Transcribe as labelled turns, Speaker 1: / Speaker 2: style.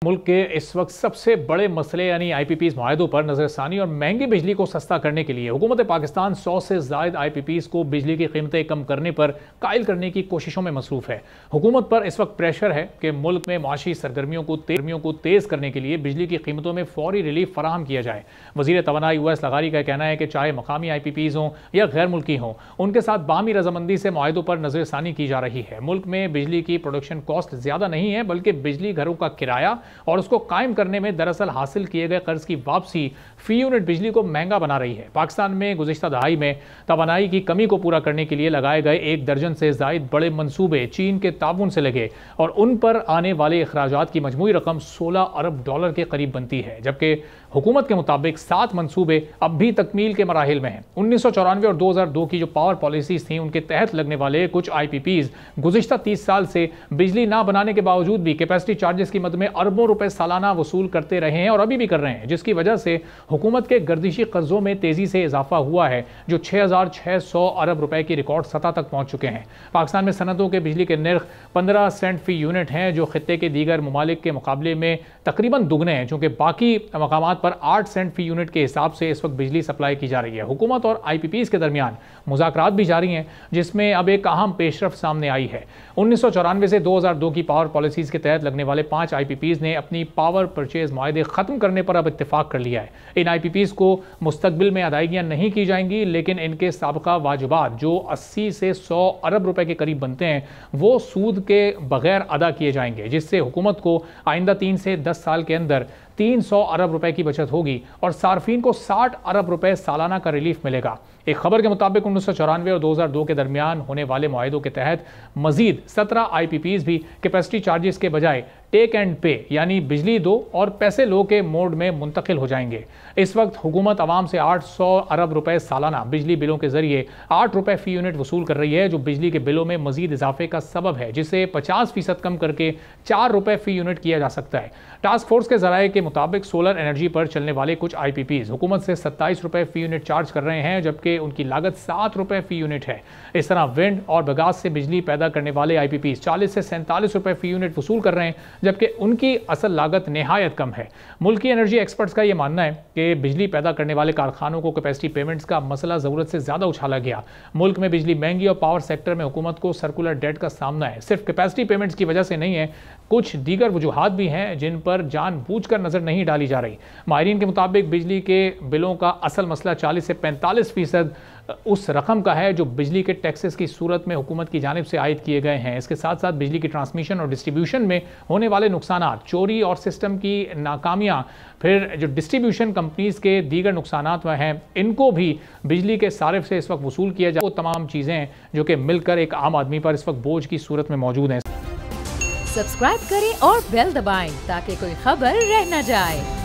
Speaker 1: मुल्क के इस वक्त सबसे बड़े मसले यानी आईपीपीज मुआहदों पर नजरसानी और महंगी बिजली को सस्ता करने के लिए हुकूमत पाकिस्तान 100 से ज्यादा आईपीपीज को बिजली की कीमतें कम करने पर कायल करने की कोशिशों में मसरूफ है। हुकूमत पर इस वक्त प्रेशर है कि मुल्क में माशी सरगर्मियों को तेज करने के लिए बिजली की कीमतों में फौरी रिलीफ फराहम किया जाए। वजीर तवानाई उवैस लगारी का कहना है कि चाहे मकामी आईपीपीज हों या गैर मुल्की हों, उनके साथ बाहमी रजामंदी से मुआहदों पर नजरसानी की जा रही है। मुल्क में बिजली की प्रोडक्शन कॉस्ट ज्यादा नहीं है, बल्कि बिजली घरों का किराया और उसको कायम करने में दरअसल हासिल किए गए कर्ज की वापसी फी यूनिट बिजली को महंगा बना रही है। पाकिस्तान में गुज़िश्ता दहाई में तवानाई की कमी को पूरा करने के लिए लगाए गए 1 दर्जन से जायद बड़े मंसूबे चीन के ताउन से लगे और उन पर आने वाले अखराजात की मजमूई रकम $16 अरब के करीब बनती है, जबकि हुकूमत के मुताबिक 7 मंसूबे अब भी तकमील के मराहिल में हैं। 1994 और 2002 की जो पावर पॉलिसीज थी, उनके तहत लगने वाले कुछ आईपीपीज गुज़िश्ता 30 साल से बिजली ना बनाने के बावजूद भी कैपेसिटी चार्जेस की मद में अरबों रुपए सालाना वसूल करते रहे हैं और अभी भी कर रहे हैं, जिसकी वजह से हुकूमत के गर्दिशी कर्जों में तेजी से इजाफा हुआ है, जो 6,600 अरब रुपए की रिकॉर्ड सतह तक पहुंच चुके हैं। पाकिस्तान में सनतों के बिजली के नर्ख 15 सेंट फी यूनिट हैं, जो खित्ते के दीगर ममालिक के मुकाबले में तकरीबन दुगने हैं, चूंकि बाकी मकामात पर 8 सेंट फी यूनिट के हिसाब से इस वक्त बिजली सप्लाई की जा रही है। हुकूमत और आईपीपीज के दरमियान मुज़ाकरात भी जारी हैं, जिसमें अब एक अहम पेशरफ्त सामने आई है। 1994 से 2002 की पावर पॉलिसीज के तहत लगने वाले 5 आईपीपीज ने अपनी पावर परचेज मुआहदे खत्म करने पर अब इत्तेफाक कर लिया है। इन आईपीपीज को मुस्तकबिल में अदायगियां नहीं की जाएंगी, लेकिन इनके साबका वाजिबात जो 80 से 100 अरब रुपए के करीब बनते हैं, वो सूद के बगैर अदा किए जाएंगे, जिससे हुकूमत को आइंदा 3 से 10 साल के अंदर 300 अरब रुपए की बचत होगी और सार्फिन को 60 अरब रुपए सालाना का रिलीफ मिलेगा। एक खबर के मुताबिक 1994 और 2002 के दरमियान होने वाले मुआहदों के तहत मजीद 17 आईपीपीज भी कैपेसिटी चार्जेस के बजाय टेक एंड पे यानी बिजली दो और पैसे लो के मोड में मुंतकिल हो जाएंगे। इस वक्त हुकूमत आवाम से 800 अरब रुपए सालाना बिजली बिलों के जरिए 8 रुपए फी यूनिट वसूल कर रही है, जो बिजली के बिलों में मजीद इजाफे का सबब है, जिसे 50% कम करके 4 रुपए फी यूनिट किया जा सकता है। टास्क फोर्स के जराये के मुताबिक सोलर एनर्जी पर चलने वाले कुछ आईपीपीज हुकूमत से 27 रुपए फी यूनिट चार्ज कर रहे हैं, जबकि उनकी लागत 7 रुपए फी यूनिट है। इस तरह विंड और बगास से बिजली पैदा करने वाले आईपीपीज 40 से 47 रुपए फी यूनिट वसूल कर रहे हैं, जबकि उनकी असल लागत निहायत कम है। मुल्की एनर्जी एक्सपर्ट्स का यह मानना है कि बिजली पैदा करने वाले कारखानों को कैपेसिटी पेमेंट्स का मसला जरूरत से ज्यादा उछाला गया। मुल्क में बिजली महंगी और पावर सेक्टर में हुकूमत को सर्कुलर डेट का सामना है। सिर्फ कैपेसिटी पेमेंट्स की वजह से नहीं है, कुछ दीगर वजूहात भी हैं जिन पर जानबूझकर नजर नहीं डाली जा रही। माहिरीन के मुताबिक बिजली के बिलों का असल मसला 40 से 45% उस रकम का है जो बिजली के टैक्सेस की सूरत में हुकूमत की जानिब से आयद किए गए हैं। इसके साथ साथ बिजली की ट्रांसमिशन और डिस्ट्रीब्यूशन में होने वाले नुकसानात, चोरी और सिस्टम की नाकामियां, फिर जो डिस्ट्रीब्यूशन कंपनीज के दीगर नुकसानात हैं, इनको भी बिजली के सारिफ से इस वक्त वसूल किया जाए। वो तमाम चीज़ें जो कि मिलकर एक आम आदमी पर इस वक्त बोझ की सूरत में मौजूद हैं।
Speaker 2: सब्सक्राइब करें और बेल दबाएं ताकि कोई खबर रह न जाए।